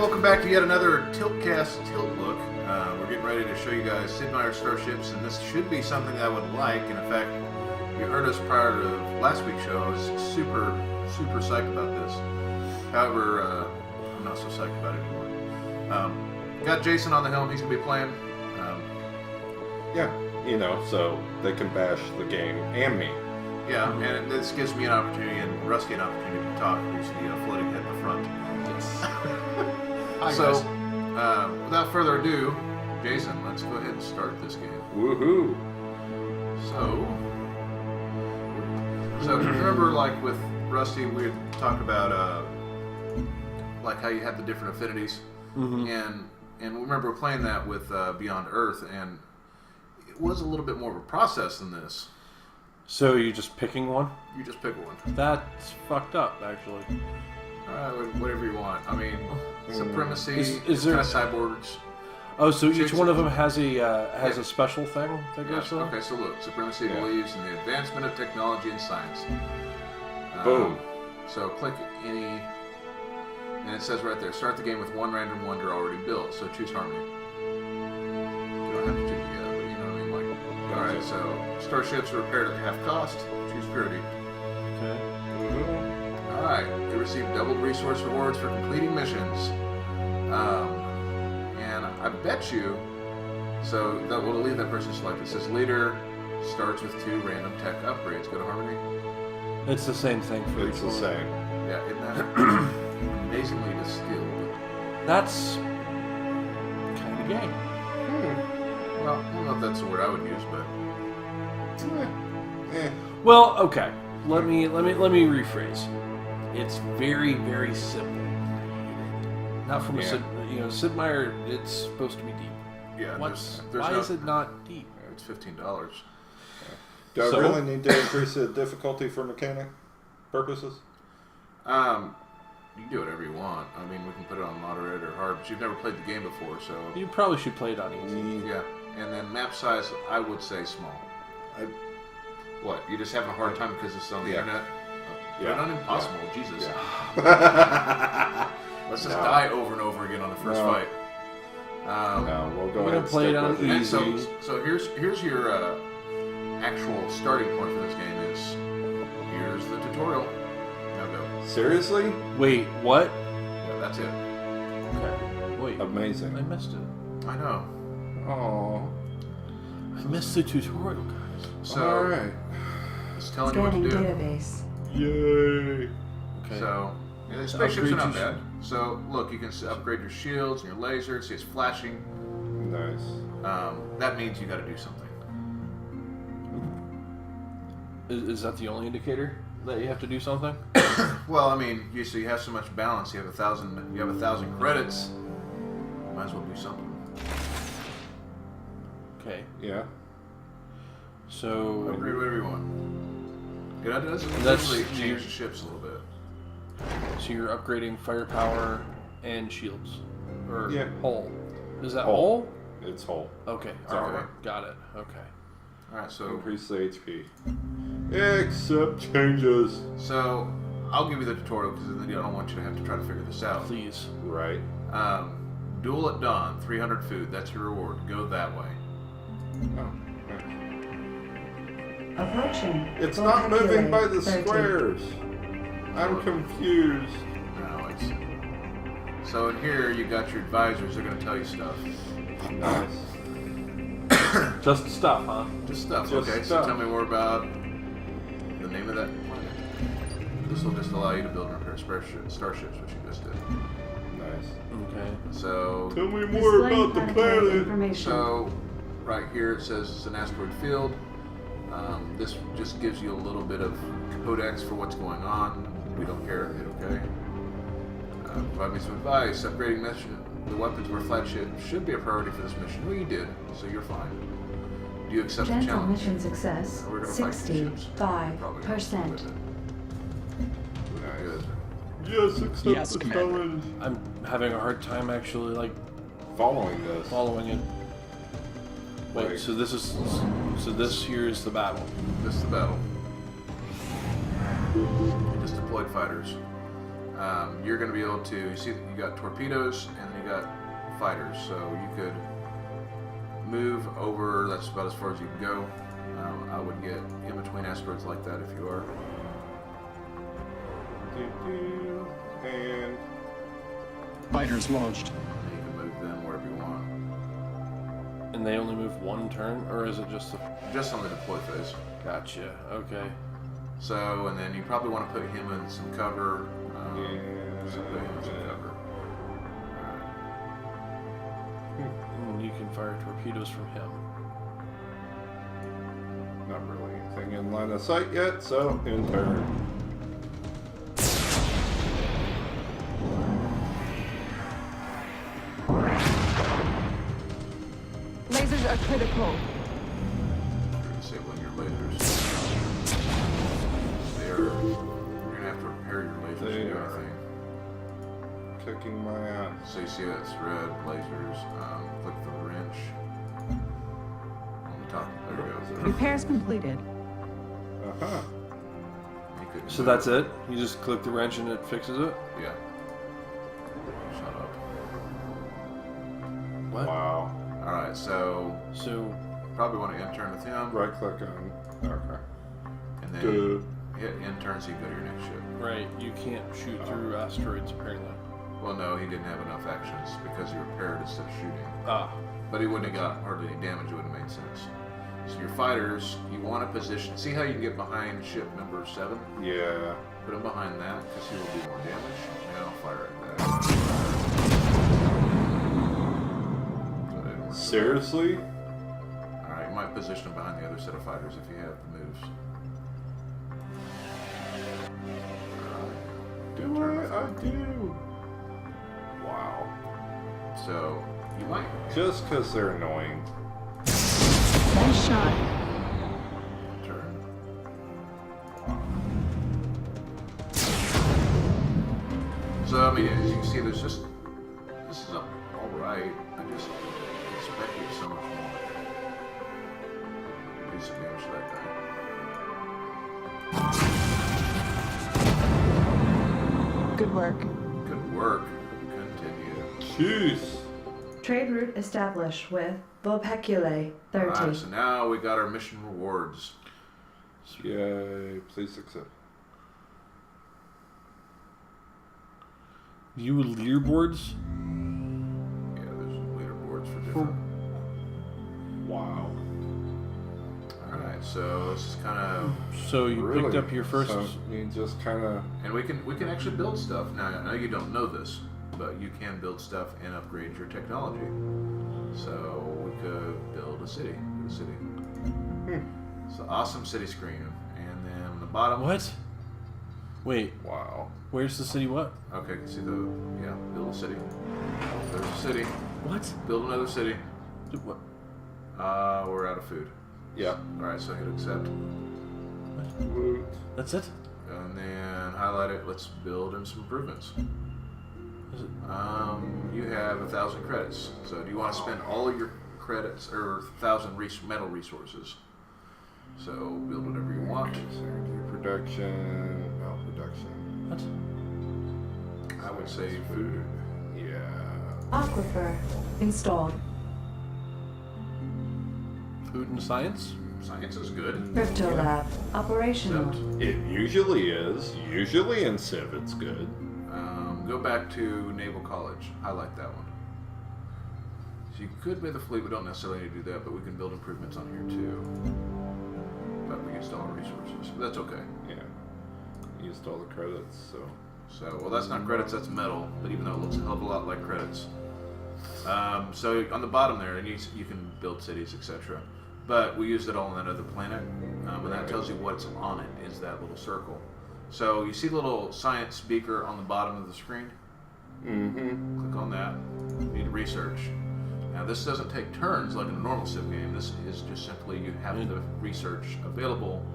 welcome back to yet another Tiltcast Tiltlook. We're getting ready to show you guys Sid Meier Starships, and this should be something I would like. And in fact, you heard us prior to last week's show. I was super psyched about this. However, I'm not so psyched about it anymore. Got Jason on the helm. He's going to be playing. So they can bash the game and me. Yeah, and this gives me an opportunity and Rusty an opportunity to talk. He's the floating head in the front. Yes. So, without further ado, Jason, let's go ahead and start this game. Woohoo! So remember, like with Rusty, we had talked about like how you had the different affinities, and remember playing that with Beyond Earth, and it was a little bit more of a process than this. So you're just picking one? You just pick one. That's fucked up, actually. Whatever you want. I mean, supremacy, is there kind of cyborgs. Oh, so each one of them has a special thing that goes on? Okay, so look, supremacy believes in the advancement of technology and science. Boom. So click any, and it says right there, start the game with one random wonder already built. So choose harmony. You don't have to choose it yet, but you know what I mean. Like, all right, so starships are repaired at half cost. Choose purity. Okay. All right, they receive doubled resource rewards for completing missions. And I bet you, so that will leave that person selected. It says leader starts with 2 random tech upgrades. Go to harmony. It's the same thing for It's each the one. same. Yeah, isn't that amazingly distilled? That's kind of gay. Well, I don't know if that's the word I would use, but Well, okay. Let me rephrase. It's very, very simple. Not from a Sid Meier. It's supposed to be deep. yeah, Why is it not deep? It's $15. Do I really need to increase the difficulty for mechanic purposes? You can do whatever you want. I mean, we can put it on moderate or hard, but you've never played the game before, so You probably should play it on easy. yeah. And then map size, I would say small. What? You just having a hard time because it's on the internet? Yeah. Not impossible. Jesus. Yeah. Let's just die over and over again on the first fight. No, we'll go We're ahead gonna and play it stick on with easy. And so here's your actual starting point for this game is here's the tutorial. Now go. Seriously? Wait, what? Yeah, that's it. Okay. Wait. Amazing. I missed it. I know. Oh. I missed the tutorial, guys. So All right. it's telling you what to do. Database. Yay. Okay. So the spaceships are not upgrade bad. So look, you can upgrade your shields and your lasers. See, it's flashing. Nice. That means you got to do something. Is that the only indicator that you have to do something? Well, I mean, you have so much balance. You have 1,000. You have 1,000 credits. Might as well do something. Okay. Yeah. So Upgrade whatever you want. Yeah, that does That's- actually change the ships a little bit. So you're upgrading firepower and shields, or Yeah. hull. Is that Hull. hull? It's whole. Okay. Okay. All right. Got it. Okay. All right, so Increase the HP. Accept changes. I'll give you the tutorial because I don't want you to have to try to figure this out. Please. Right. Duel at dawn, 300 food. That's your reward. Go that way. Oh. Approaching. It's not moving by the 30. squares. I'm confused. No, it's. So in here you got your advisors. They're going to tell you stuff. Nice. Just stuff, huh? Just stuff. Just Okay. stuff. So tell me more about the name of that planet. This will just allow you to build and repair starships, which you just did. Nice. Okay. So. Tell me more Displaying about the planetary planet. information. So, right here it says it's an asteroid field. This just gives you a little bit of codex for what's going on. We don't care, okay? Provide me some advice. Upgrading mission. The weapons for a flagship should be a priority for this mission. Well, you did, so you're fine. Do you accept the Gentle challenge? mission success. We're gonna fight the ships. Probably gonna 65%. do it. Good. Yes, accept Yes, the Commander. challenge. I'm having a hard time actually Following this. following it. Wait. Right. So this here is the battle. This is the battle. You just deployed fighters. you're going to be able to, you see that you got torpedoes and then you got fighters, so you could move over, that's about as far as you can go. I would get in between asteroids like that if you are. And Fighters launched. You can move them wherever you want. And they only move one turn, or is it just Just on the deploy phase. Gotcha. Okay. So, and then you probably want to put him in some cover. So put him in some cover. And you can fire torpedoes from him. not really anything in line of sight yet, so in turn. Lasers are critical. Disabling your lasers. You're gonna have to repair your lasers to do anything. Kicking my ass. So you see that's red lasers. Click the wrench on the top. There you go. Repairs completed. Uh-huh. You could So move. that's it? You just click the wrench and it fixes it? Yeah. Shut up. What? Wow. All right. So So, probably want to intern with him, Right click on. Okay. and then Duh. hit intern so you go to your next ship. right, you can't shoot through asteroids apparently. Well, no, he didn't have enough actions because he repaired instead of shooting. Ah. But he wouldn't have got hardly any damage. It wouldn't have made sense. So your fighters, you want to position. See how you can get behind ship number 7? Yeah. Put him behind that because he will do more damage. And I'll fire at that. So it didn't work. Seriously? Alright, you might position him behind the other set of fighters if you have the moves. Do I? I do. Wow. So you might Just because they're annoying. Nice shot. turn. So I mean, as you can see, there's just this is all right. I just expected so much more. Do some damage to that guy. Good work. Good work. Continue. Jeez. Trade route established with Vopeculae 30. Alright, so now we got our mission rewards. Yay. Please accept. View leaderboards? Yeah, there's leaderboards for different. Wow. Alright, so this is kind of, So you Really? picked up your first. So you just kind of. and we can actually build stuff. Now I know you don't know this, but you can build stuff and upgrade your technology. So we could build a city. It's an awesome city screen, and then on the bottom. What? Wait, Wow. where's the city? What? Okay, see build a city. There's a city. What? Build another city. What? We're out of food. Yeah. All right, so hit accept, Woot. That's it? and then highlight it. Let's build in some improvements. Is it? You have 1,000 credits. So do you want to spend all of your credits or 1,000 metal resources? So build whatever you want. Energy production. Well, production. What? I would say food. Yeah. Aquifer installed. Food and science? Science is good. Crypto lab operational. Except, It usually is. Usually in Civ it's good. go back to Naval College. Highlight that one. So you could build the fleet. We don't necessarily need to do that, but we can build improvements on here too. But we used all our resources. But that's okay. Yeah. Used all the credits, so. So, well, that's not credits, that's metal, but even though it looks a hell of a lot like credits. So on the bottom there, and you can build cities, etc. But we used it all on that other planet, and that tells you what's on it, is that little circle. So you see the little science beaker on the bottom of the screen? Mm-hmm. Click on that. You need research. Now this doesn't take turns like in a normal Civ game. This is just simply you have the research available,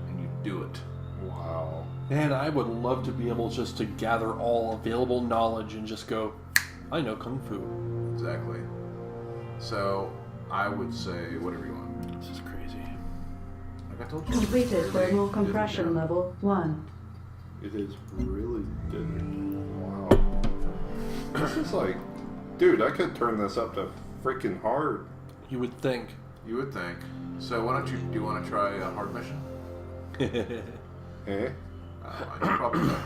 and you do it. Wow. Man, I would love to be able just to gather all available knowledge and just go, I know Kung Fu. Exactly. So I would say whatever you want. This is crazy. Like I told you. Completed Everybody thermal did compression it. level 1. It is really good. is like, dude, I could turn this up to freaking hard. You would think. You would think. So why don't you? Do you want to try a hard mission? Eh? You probably will. Yeah.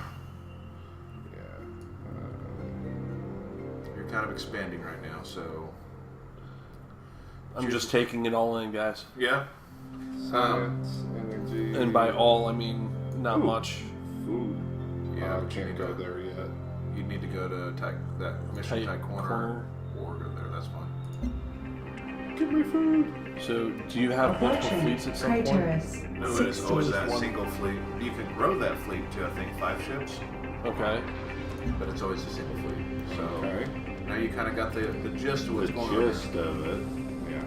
You're kind of expanding right now, so. I'm just taking it all in, guys. Yeah. Science, energy. And by all, I mean not much. Food. Yeah, I but you can't need go to- there yet. You need to go to that mission Tight tight corner, or go there. That's fine. Give me food. So, do you have multiple Approaching fleets at some point? Craterus. No, it is always 60. that single fleet. You can grow that fleet to I think 5 ships, Okay. but it's always a single fleet. So Okay. now you kind of got the gist of what's The going gist on. of it. Yeah.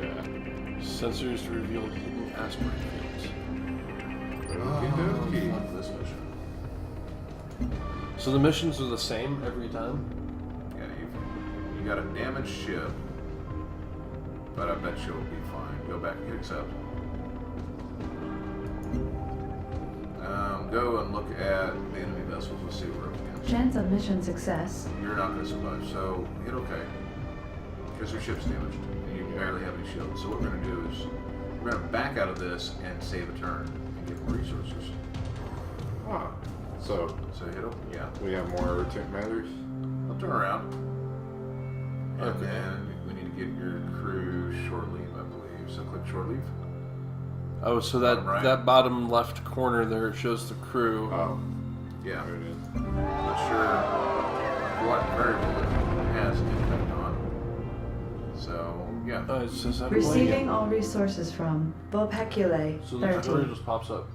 Yeah. Sensors to reveal hidden asteroid fields. Okey-dokey. Fuck this mission. So the missions are the same every time? Yeah, you got a damaged ship, but I bet she'll be fine. Go back and hit accept. Go and look at the enemy vessels. Let's see what we're up against. Chance of mission success. You're not going to survive, so hit OK. Because your ship's damaged, and you barely have any shields. So what we're going to do is we're going to back out of this and save a turn and get more resources. Ah. So So hit OK. Yeah. we have more matters. I'll turn around. And Okay. then we need to get your crew short leave, I believe. So click short leave. Oh, so Bottom right. that bottom left corner there it shows the crew. Oh. Yeah. There it is. Not sure what variable it has impact on. So, yeah. Oh, it says that Receiving all resources from Bopecule. So the tutorial 13. just pops up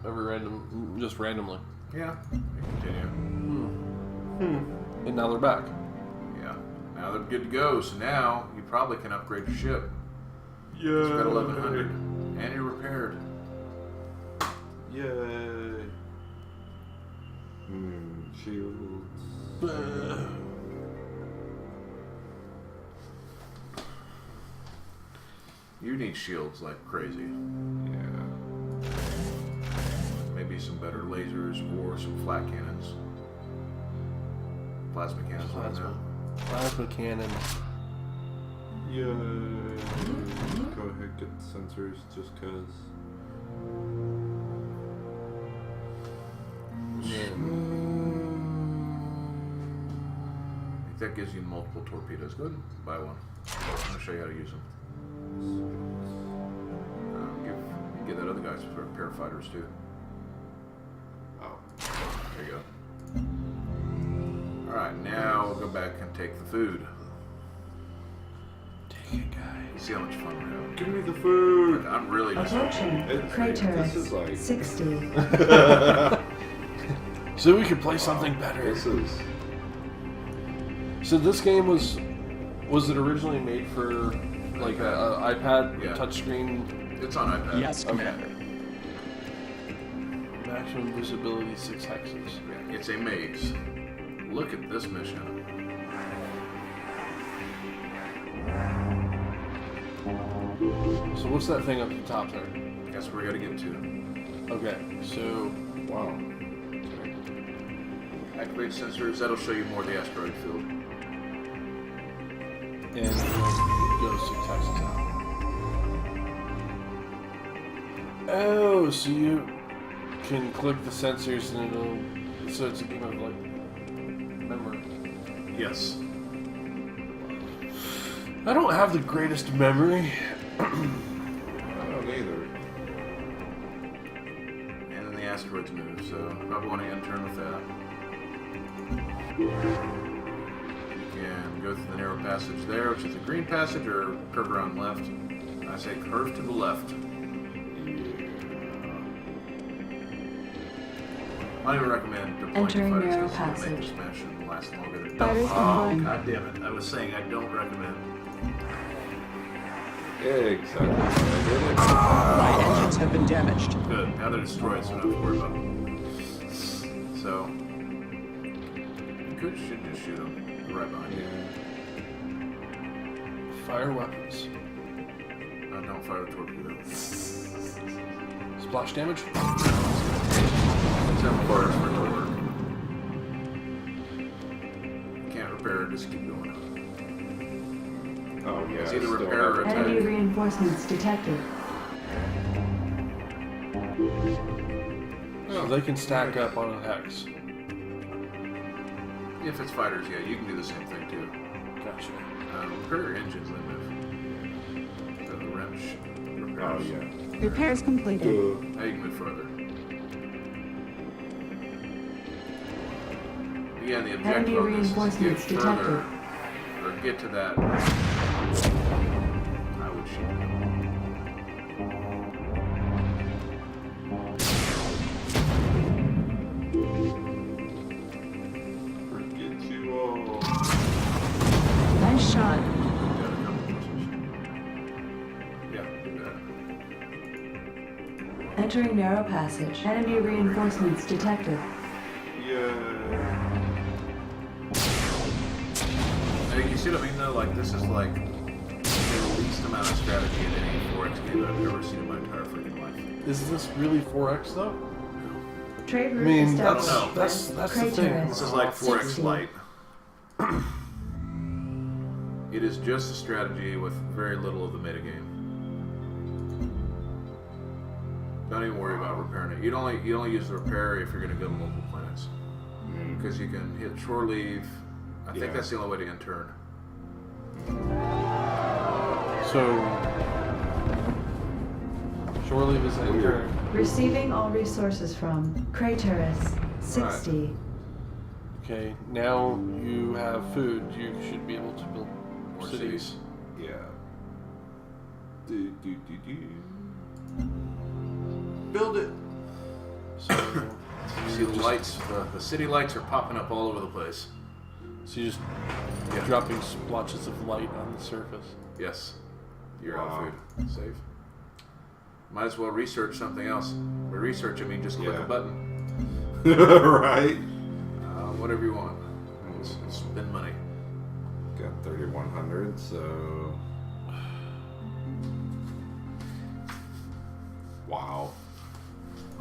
just randomly. Yeah. You continue. And now they're back. Yeah. Now they're good to go. So now you probably can upgrade your ship. Yeah. It's got 1100. And you're repaired. Yay. Shields. You need shields like crazy. Yeah. Maybe some better lasers or some flat cannons. Plasma cannons. I don't know. Plasma cannon. Yay. Go ahead, get the sensors just cause. I think that gives you multiple torpedoes. Go ahead and buy one. I'm going to show you how to use them. Give that other guy some sort of pair of fighters too. Oh. There you go. Alright, now we'll go back and take the food. Take it, guys. You see how much fun we're having. Give me the food. I'm really just... Approaching This is like- Craterus. 60. So we could play something better. This is. So this game was it originally made for like a iPad Yeah. touchscreen? It's on iPad. Yes, Commander. Maximum visibility 6 hexes. Yeah, it's a maze. Look at this mission. So what's that thing up at the top there? That's where we gotta get to. Okay, so Wow. Activate sensors. That'll show you more of the asteroid field. and go 6 hexes out. Oh, so you can click the sensors and it'll. So it's a game of like memory. Yes. I don't have the greatest memory. I don't either. And then the asteroids move, so probably want to intern with that. You can go through the narrow passage there, which is the green passage, or curve around left. I say curve to the left. I don't even recommend deploying Entering fighters narrow because it's gonna make passage. this mission last longer than Fighters Oh, deploying. god damn it. I was saying I don't recommend. Exactly. My engines have been damaged. Good. Now they're destroyed, so I don't have to worry about them. So, you should just shoot them right behind you. Fire weapons. Don't fire the torpedo. Splash damage? Let's have fires for it to work. You can't repair or just keep going? Oh yeah. It's either still repair or have it. attack. Enemy reinforcements detected. So they can stack up on a hex. If it's fighters, yeah, you can do the same thing too. Gotcha. Repair your engines, then move. The wrench. Oh Repairs. yeah. Repairs completed. Now you can move further. Yeah, and the objective Enemy of this is to get reinforcements further, detected. or get to that. I would shoot. Forget you all. Nice shot. Got a couple pushes. Yeah, do that. Entering narrow passage. Enemy reinforcements detected. Yeah. Now, you see what I mean, though? Like, this is like the least amount of strategy in any 4X game that I've ever seen in my entire freaking life. Is this really 4X though? Trade I route mean, established. don't know. that's the thing. This is like 4X 60. Lite. It is just a strategy with very little of the metagame. Don't even worry about repairing it. You only use the repair if you're going to go to multiple planets, because you can hit shore leave. I think Yeah. that's the only way to end turn. So, shore leave is Weird. enter. Receiving all resources from Craterus 60. Okay, now you have food. You should be able to build More cities. Yeah. Do. Build it. So, You see the lights, the city lights are popping up all over the place. so you just Yeah. dropping splotches of light on the surface. Yes. You're out Wow. of food. Save. Might as well research something else. By research, I mean just click Yeah. a button. Right. Whatever you want. Spend money. Got 3,100, so. Wow.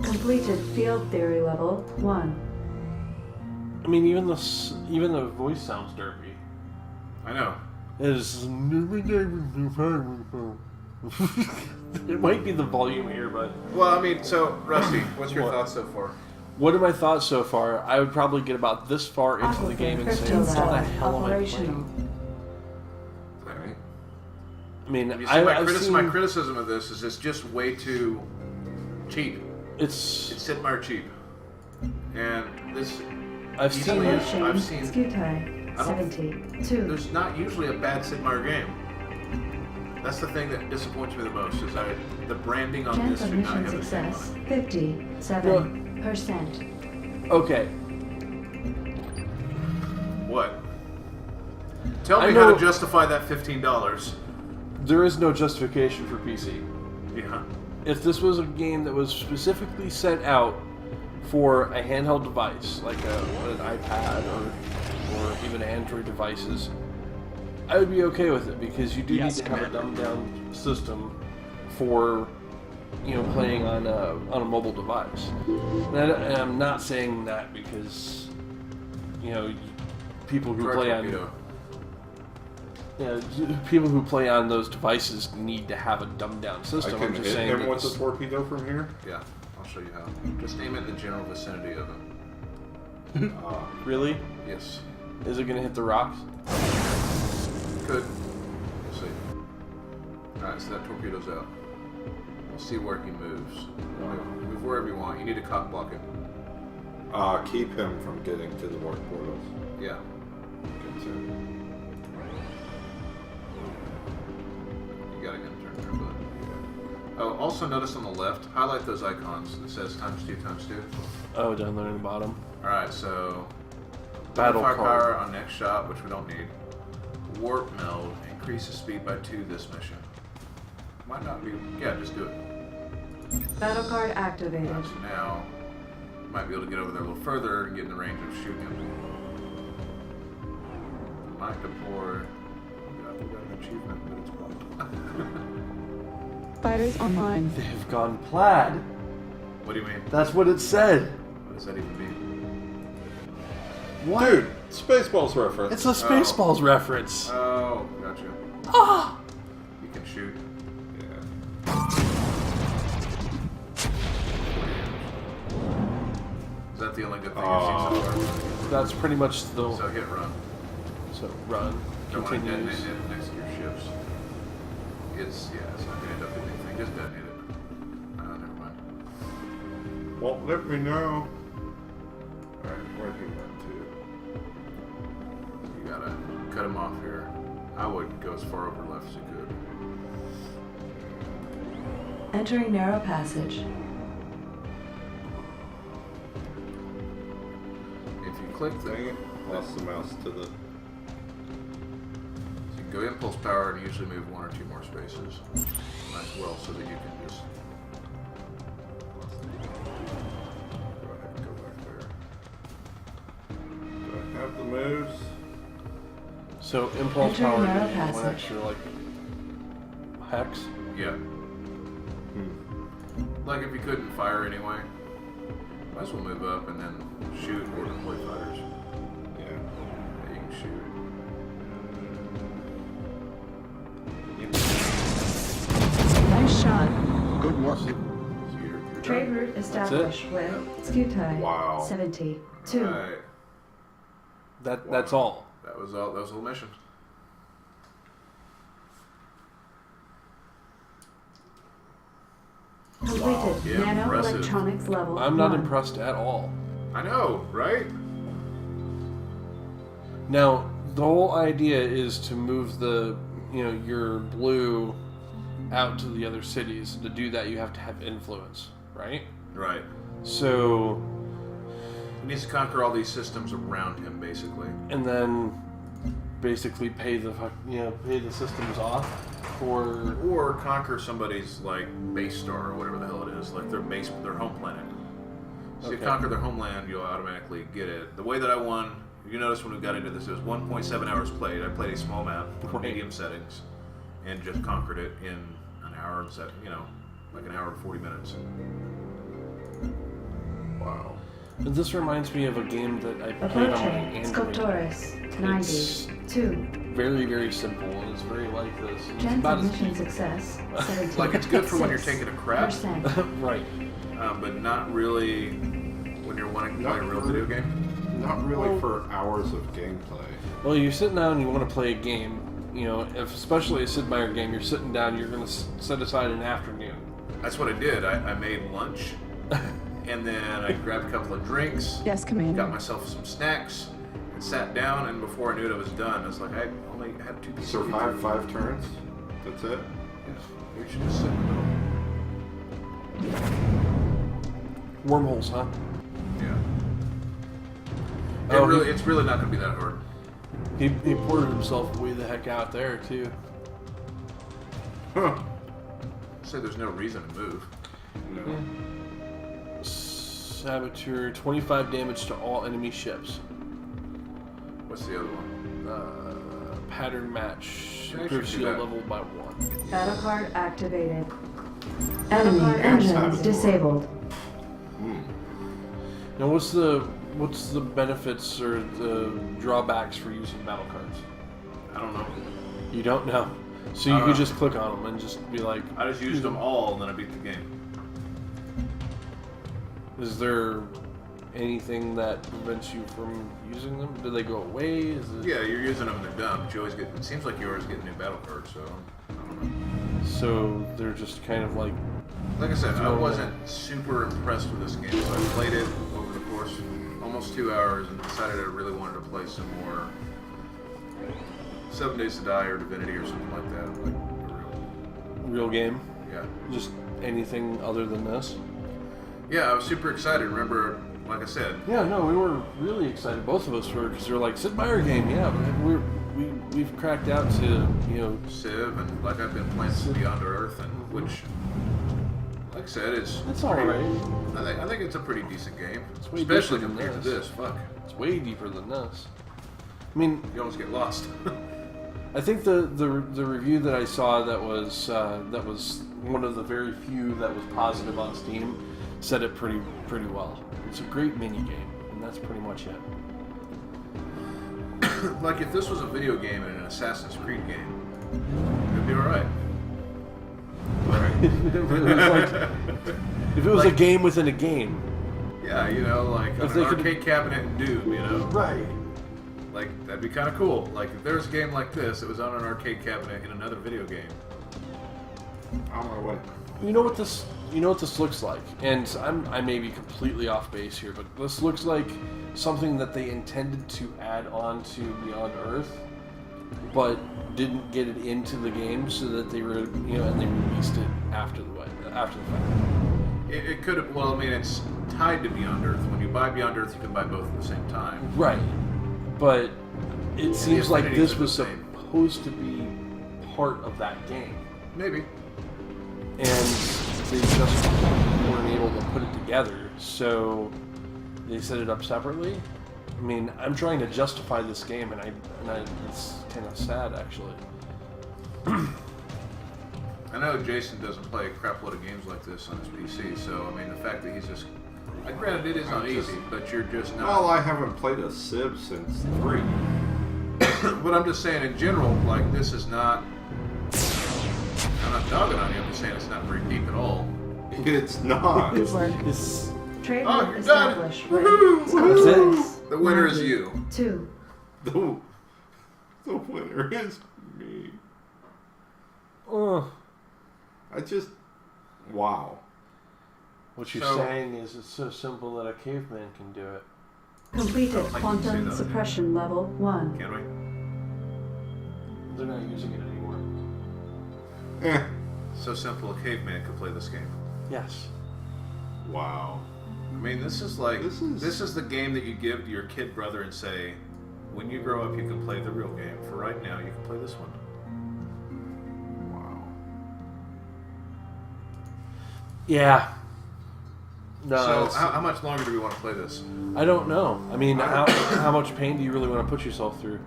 Completed field theory level 1. I mean, even the voice sounds derpy. I know. It is. It might be the volume here, but Well, I mean, so Rusty, what's your What? thoughts so far? what are my thoughts so far? I would probably get about this far into the game and say, Crypto "What the lab hell am I operational. playing?" Alright. I mean, You see, I've seen my criticism of this is it's just way too cheap. it's. It's Sid Meier cheap. And this I've seen easily it. is- I've seen. Skutai I don't- 72. There's not usually a bad Sid Meier game. That's the thing that disappoints me the most. Is the branding on Chance this of should not mission have a name success on it. 57%. Okay, What? Tell I me how know- to justify that $15. there is no justification for PC. Yeah. If this was a game that was specifically sent out for a handheld device, like an iPad or even Android devices, I would be okay with it because you do Yes, need to have a Commander. dumbed down system for playing on a mobile device. And I'm not saying that because people who Try play Torpedo. people who play on those devices need to have a dumbed down I system. can I'm just hit saying him that with this- a torpedo from here. Yeah, I'll show you how. Just aim it in the general vicinity of him. Really? Yes. Is it going to hit the rocks? Could. We'll see. Alright, so that torpedo's out. We'll see where he moves. Move wherever you want. You need to cock block it. Keep him from getting to the warp portals. Yeah. Good too. You gotta get him turned there, but. Oh, also notice on the left, highlight those icons. It says ×2 ×2. Oh, down there in the bottom. Alright, so. Battle firepower card. on next shot, which we don't need. Warp meld, increases speed by 2 this mission. Might not be. Yeah, just do it. Battle card activated. So now, you might be able to get over there a little further and get in the range of shooting him. Might deploy. Yeah, we got an achievement, but it's blocked. Fighters online. They have gone plaid. What do you mean? That's what it said. What does that even mean? What? Dude, Spaceballs reference. It's a Spaceballs reference. Oh, gotcha. Ah! You can shoot. Yeah. Is that the only good thing you've seen so far? That's pretty much the. So hit run. So run. Don't want to Continues. detonate it next to your ships. It's not going to end up doing anything. Just detonate it. Never mind. Won't let me know. Alright, where'd he run You gotta cut him off here. I would go as far over left as you could. Entering narrow passage. If you click to? the... Dang it. Lost the mouse to the... So you can go impulse power and usually move one or two more spaces. Nice well so that you can just... Go ahead and go back there. Do I have the moves? So impulse Entering power narrow gives you one passage. extra like hex. Yeah. Like if you couldn't fire anyway, might as well move up and then shoot or deploy fighters. Yeah. Yeah, you can shoot. Nice shot. Good work. So you're Trade done. route established with Skutai. Wow. 72. Right. That's all. That was all. That was the whole mission. Completed. Yeah, Nano impressive. electronics level. I'm not 1. impressed at all. I know, right? Now, the whole idea is to move your blue out to the other cities. To do that, you have to have influence, right? Right. So, He needs to conquer all these systems around him, basically. and then basically pay the systems off for. Or conquer somebody's like base star or whatever the hell it is, like their home planet. So you Okay. conquer their homeland, you'll automatically get it. The way that I won, you notice when we got into this, it was 1.7 hours played. I played a small map, Right. medium settings, and just conquered it in an hour and like an hour and 40 minutes. Wow. This reminds me of a game that I played on my Approaching. Android. Sculptorus. It's 92. very, very simple, and it's very like this. It's Chance about of as mission deep. success. 17. Like it's good for when you're taking a crap, Right. but not really when you're wanting to play a real video game. Not really for hours of gameplay. Well, you're sitting down and you want to play a game. Especially a Sid Meier game, you're sitting down, you're going to set aside an afternoon. That's what I did. I made lunch, and then I grabbed a couple of drinks, Yes, got Commander. myself some snacks, and sat down. And before I knew it, I was done. I was like, I only had 2 pieces of Survive pizza. 5 turns? That's it? Yeah, we should just sit in the middle. Wormholes, huh? Yeah. Oh, It's really not going to be that hard. He ported himself way the heck out there, too. Huh. Say there's no reason to move. No. Saboteur, 25 damage to all enemy ships. What's the other one? Pattern match. Yeah, I Improve should do shield that. level by 1. Battle card activated. Enemy engines Saboteur. disabled. Now, what's the benefits or the drawbacks for using battle cards? I don't know. You don't know. So you could just click on them and just be like, I just used them all, and then I beat the game. is there anything that prevents you from using them? Do they go away? Is it... Yeah, you're using them and they're done, but you always get. It seems like you always get new battle cards, so I don't know. So they're just kind of like, Like I said, I No. wasn't super impressed with this game, so I played it over the course of almost 2 hours and decided I really wanted to play some more 7 Days to Die or Divinity or something like that. Like a real game? yeah. Just anything other than this? Yeah, I was super excited. Remember, like I said, Yeah, no, we were really excited. Both of us were, because they're like, Sid Meier game, yeah. But we've cracked out to, Civ and like I've been playing some Beyond Earth, and which, like I said, it's alright. I think it's a pretty decent game, way especially different than compared to this. this. Fuck, It's way deeper than this. I mean, you almost get lost. I think the review that I saw that was one of the very few that was positive on Steam said it pretty well. It's a great mini game, and that's pretty much it. like if this was a video game and an Assassin's Creed game, it'd be alright. If it was a game within a game. Yeah, you know, like an arcade cabinet in Doom, you know? Right. Like, that'd be kind of cool. Like, if there was a game like this, it was on an arcade cabinet in another video game. On my way. You know what this looks like, and I may be completely off base here, but this looks like something that they intended to add on to Beyond Earth, but didn't get it into the game, so that they were, and they released it after the fact. It could have. Well, I mean, it's tied to Beyond Earth. When you buy Beyond Earth, you can buy both at the same time. Right, but it seems like affinities this are was the same. supposed to be part of that game. Maybe. And they just weren't able to put it together, so they set it up separately. I mean, I'm trying to justify this game, and it's kind of sad, actually. I know Jason doesn't play a crap load of games like this on his PC, so I mean, the fact that he's just. Granted, it is not easy, but you're just not. Well, I haven't played a Civ since 3. But I'm just saying, in general, like, this is not. I'm not dogging on you, I'm just saying it's not very deep at all. It's not. Good work. It's Trademark you're done. established. Woohoo! Scotches. The winner is you. 2. The winner is me. I just... Wow. what you're So- saying is it's so simple that a caveman can do it. Completed I can say quantum that. suppression level 1. Can we? They're not using it anymore. So simple, a caveman could play this game. Yes. Wow. I mean, this is like This is- the game that you give to your kid brother and say, when you grow up, you can play the real game. For right now, you can play this one. Wow. Yeah. No, So, it's- how much longer do we want to play this? I don't know. I mean, how much pain do you really want to put yourself through?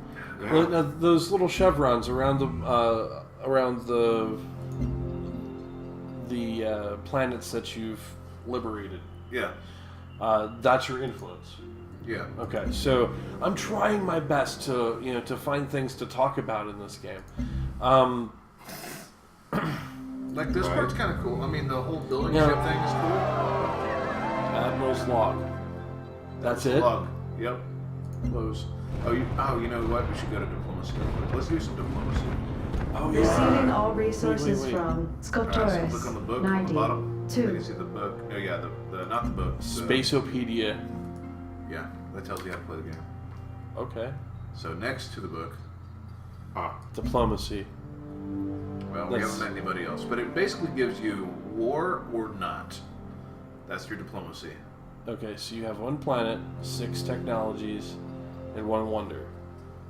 Yeah. Well, now, those little chevrons around the planets that you've liberated. Yeah, That's your influence. yeah. Okay, so I'm trying my best to to find things to talk about in this game. Like this Right. part's kind of cool. I mean, the whole building Yeah. ship thing is cool. Admiral's log. That's it. Log. Yep. Close. Oh, you know what? We should go to diplomacy. Let's do some diplomacy. Oh Receiving all resources Wait. from All right, so Scotoris. look on the book on the bottom. You 92. can see the book. No, yeah, the not the book. Spaceopedia. Yeah, that tells you how to play the game. Okay. So next to the book, Diplomacy. well, we That's- haven't met anybody else, but it basically gives you war or not. That's your diplomacy. Okay, so you have 1 planet, 6 technologies, and 1 wonder.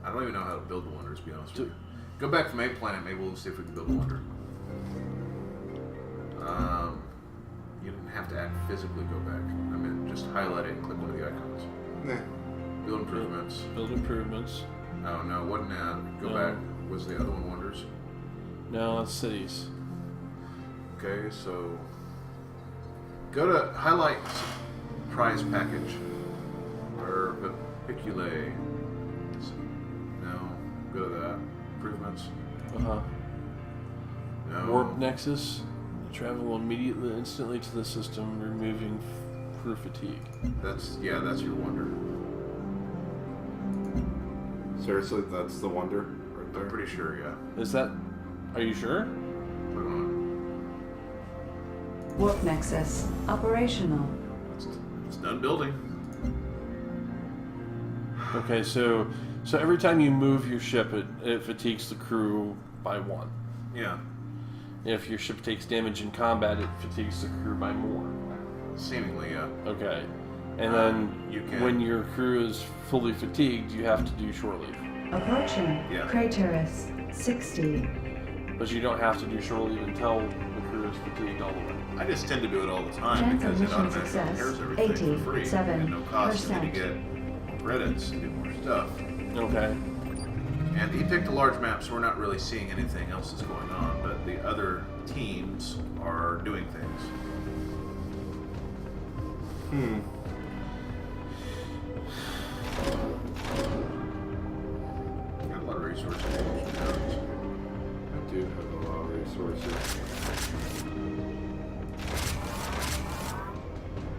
I don't even know how to build a wonder, to be honest with you. Go back from a planet, maybe we'll see if we can build a wonder. You didn't have to physically go back. I mean, just highlight it and click one of the icons. Build improvements. Build improvements. Oh, no, wasn't that. Go No. back. Was the other one wonders? No, it's cities. Okay, so go to highlight prize package or Picule. No, go to that. Improvements. No. Warp Nexus. Travel immediately, instantly to the system, removing crew fatigue. That's your wonder. Seriously, that's the wonder right there? I'm pretty sure, yeah. Is that? Are you sure? Click on Warp Nexus. Operational. it. It's done building. Okay, so every time you move your ship, it fatigues the crew by 1. Yeah, If your ship takes damage in combat, it fatigues the crew by more. seemingly, yeah. Okay. And then you can- when your crew is fully fatigued, you have to do shore leave. Approaching. Yeah. Craterus. 60. But you don't have to do shore leave until the crew is fatigued all the way. I just tend to do it all the time Chance because of it mission automatically success, repairs everything for free and no cost for me to 87%. get credits and do more stuff. Okay. And he picked a large map, so we're not really seeing anything else that's going on, but the other teams are doing things. resources. I do have a lot of resources.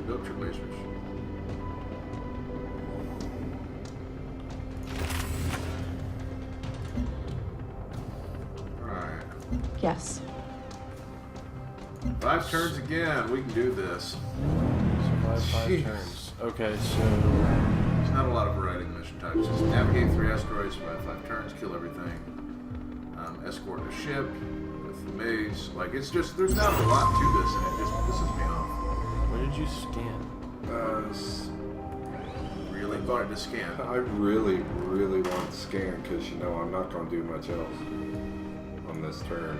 Build your lasers. Alright. Yes. 5 turns again. We can do this. Survive 5 Jeez. turns. Okay, so There's not a lot of variety in the mission types. Just navigate 3 asteroids, survive 5 turns, kill everything. Escort a ship with the maze. Like, it's just, there's not a lot to this, and it just pisses me off. where did you scan? Really wanted to scan. I really, really want to scan because, you know, I'm not going to do much else on this turn.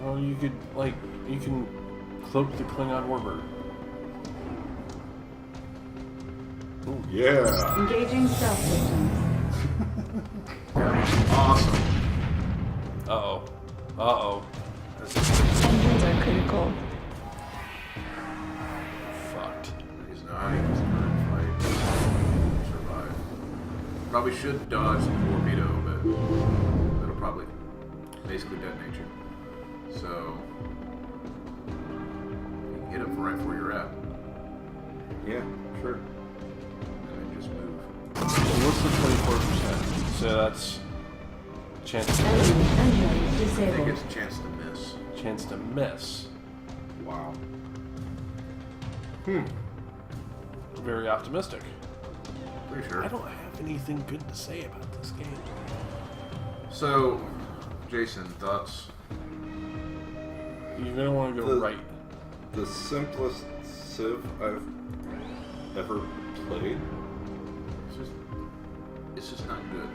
Well, you could, like, you can cloak the Klingon warbird. Ooh. Yeah. Engaging stealth systems. Awesome. Uh-oh. Uh-oh. Engines are critical. Fucked. He's not. He's going to fight. Survive. Probably should dodge the torpedo, but it'll probably basically detonate you. So, you can hit him right where you're at. Yeah, sure. And then just move. So what's the 24%? So that's chance to miss. Engine I think disabled. it's a chance to miss. Chance to miss. Wow. Very optimistic. Pretty sure. I don't have anything good to say about this game. So, Jason, thoughts? You're gonna want to go The- right. The simplest Civ I've ever played. It's just not good.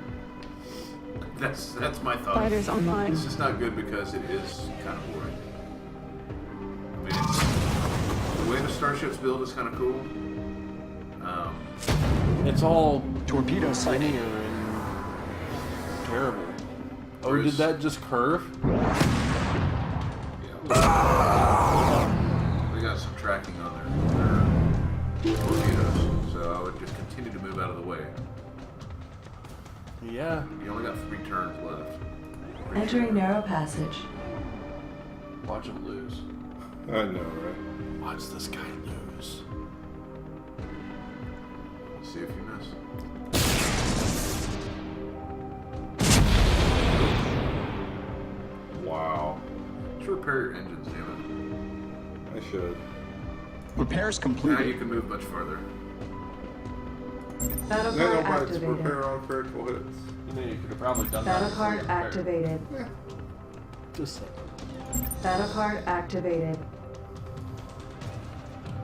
That's my thought. Fighters online. It's just not good because it is kind of boring. I mean, it's, the way the Starships build is kind of cool. It's all Torpedo sighting. linear and terrible. Oh, Bruce. did that just curve? They got some tracking on their torpedoes, so I would just continue to move out of the way. Yeah. You only got 3 turns left. Entering narrow passage. Watch him lose. I know, right? Watch this guy lose. See if you miss. Wow. Just repair your engines, damn I should. Repairs it. Now you completed. can move much farther. Battle No, card but it's activated. repair on critical hits. You know, you could have probably done Battle that. card before you repaired. activated. Just saying. Battle card activated.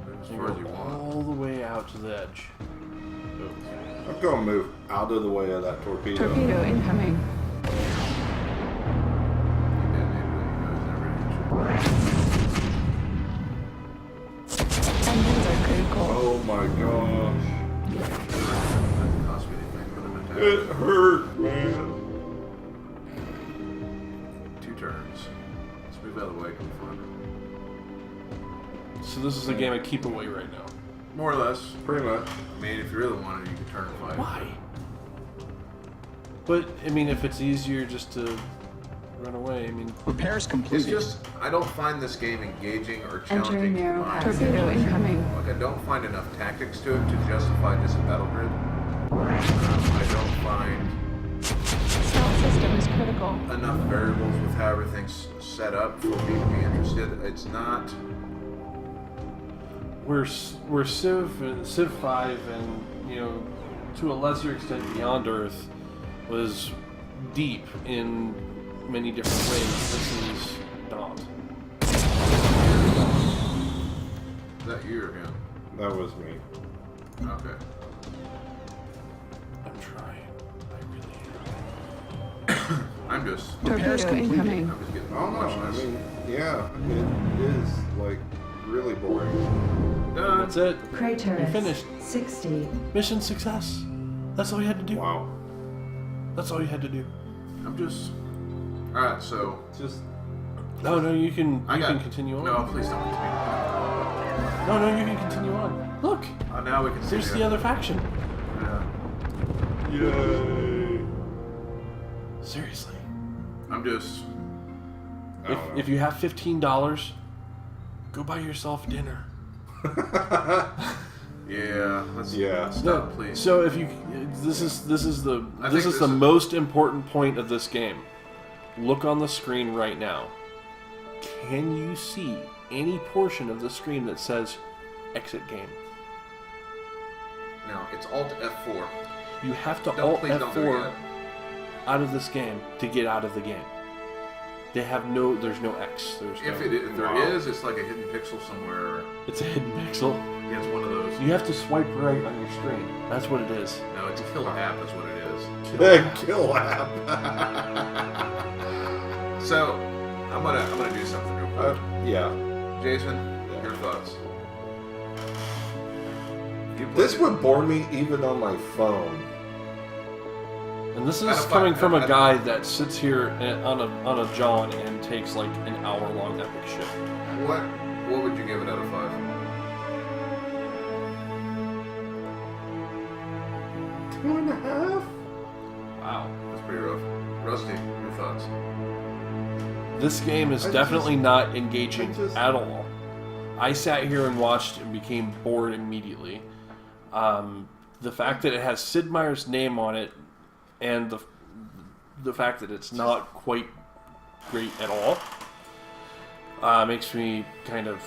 Move as You far as you go want. all the way out to the edge. I'm going to move out of the way of that torpedo. Torpedo incoming. You detonated it, you know, it's never gonna hit you. Engines are critical. Oh my gosh. Doesn't cost me anything but an attack. It hurt, man. 2 turns. Let's move out of the way. It'll be fun. So this is a game of keep away right now. More or less. Pretty much. I mean, if you really wanted, you could turn and fight. Why? But I mean, if it's easier just to run away, I mean, Repairs It's completed. just, I don't find this game engaging or Entering challenging to narrow mind. passage. Torpedo incoming. Like, I don't find enough tactics to it to justify just a battle grid. I don't find Stealth system is critical. enough variables with how everything's set up for me to be interested. It's not. we're Civ 5 and, you know, to a lesser extent Beyond Earth was deep in many different ways. This is not. Is that you or him? That was me. Okay. I'm trying. I really am. I'm just. Repairs Torpedo completed. incoming. I'm just getting Oh no, I watchless. mean, yeah, it is like really boring. Done. That's it. Craterus. You're finished. 60. Mission success. That's all you had to do. Wow. That's all you had to do. I'm just. Alright, so. Just No, you can I got. can continue on. No, please don't continue. No, you can continue on. Look, Now we can see. there's the other faction. Yeah. yay. Seriously. I'm just. If you have $15, go buy yourself dinner. Yeah. Yeah. Stop, please. So if you, this is the most important point of this game. Look on the screen right now. Can you see any portion of the screen that says exit game? No, it's Alt F4. You have to Don't Alt do it F4 yet. out of this game to get out of the game. They have there's no X. If there is, it's like a hidden pixel somewhere. It's a hidden pixel. Yeah, it's one of those. You have to swipe right on your screen. That's what it is. No, it's a kill app is what it is. Kill app. So, I'm gonna do something real quick. Yeah. Jason, your thoughts? This would bore me even on my phone. And this I is don't coming find- from I a don't- guy that sits here on a John and takes like an hour-long epic shit. What would you give it out of 5? 2.5. Wow. That's pretty rough. Rusty, your thoughts? This game is I definitely just- not engaging I just- at all. I sat here and watched and became bored immediately. The fact that it has Sid Meier's name on it, and the fact that it's not quite great at all, makes me kind of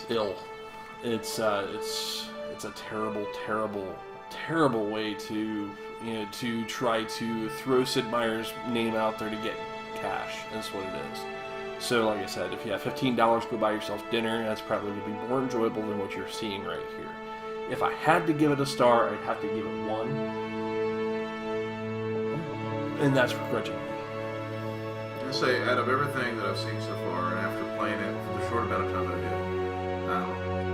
ill. It's a terrible way to try to throw Sid Meier's name out there to get cash. That's what it is. So, like I said, if you have $15, go buy yourself dinner. That's probably going to be more enjoyable than what you're seeing right here. If I had to give it a star, I'd have to give it 1. And that's begrudgingly. I'm gonna say, out of everything that I've seen so far, and after playing it for the short amount of time that I did,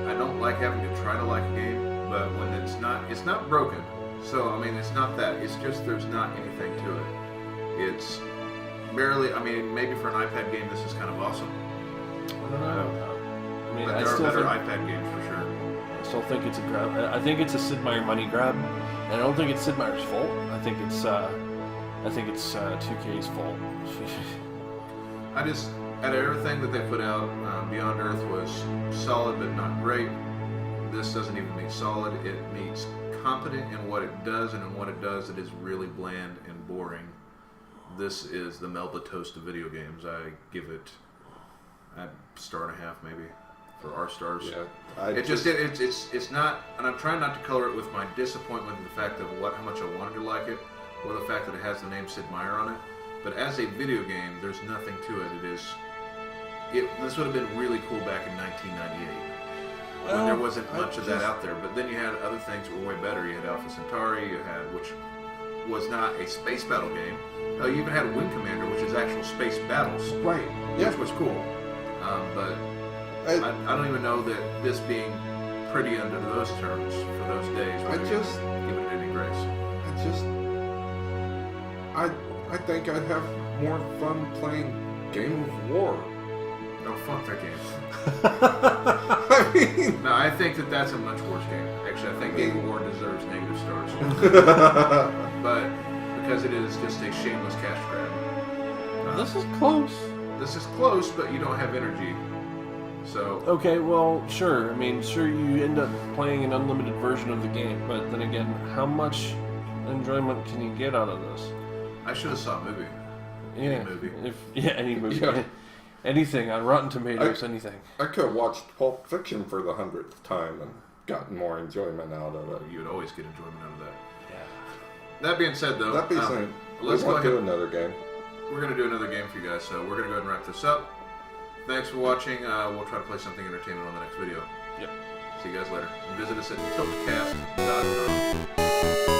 I don't like having to try to like a game, but when it's not broken. So, I mean, it's not that. It's just there's not anything to it. It's barely, I mean, maybe for an iPad game, this is kind of awesome. I don't know. I mean, But I there are still better think, iPad games for sure. I still think it's a grab. I think it's a Sid Meier money grab, and I don't think it's Sid Meier's fault. I think it's 2K's fault. Out of everything that they put out, Beyond Earth was solid but not great. This doesn't even mean solid. It means competent in what it does, and in what it does, it is really bland and boring. This is the Melba toast of video games. I give it a 1.5 maybe for our stars. Yeah. It's not, and I'm trying not to color it with my disappointment in the fact of how much I wanted to like it, or the fact that it has the name Sid Meier on it. But as a video game, there's nothing to it. This would have been really cool back in 1998 when there wasn't much of that out there. But then you had other things that were way better. You had Alpha Centauri, which was not a space battle game. You even had Wing Commander, which is actual space battles, Right. Yeah. which was cool. But I don't even know that this being pretty under those terms for those days would give it any grace. I think I'd have more fun playing Game of War. No, fuck that game. I mean, No, I think that's a much worse game. Actually, I think Game of War deserves negative stars. But because it is just a shameless cash grab. This is close. This is close, but you don't have energy. So, Okay, well, sure. I mean, sure, you end up playing an unlimited version of the game, but then again, how much enjoyment can you get out of this? I should have saw a movie. Yeah, Any movie. Any movie. Yeah. Anything on Rotten Tomatoes, anything. I could have watched Pulp Fiction for the 100th time and gotten more enjoyment out of it. You would always get enjoyment out of that. Yeah. That being said, though, That being said, let's go want to do ahead. another game. We're going to do another game for you guys, so we're going to go ahead and wrap this up. Thanks for watching. We'll try to play something entertaining on the next video. Yep. See you guys later. And visit us at tiltcast.com.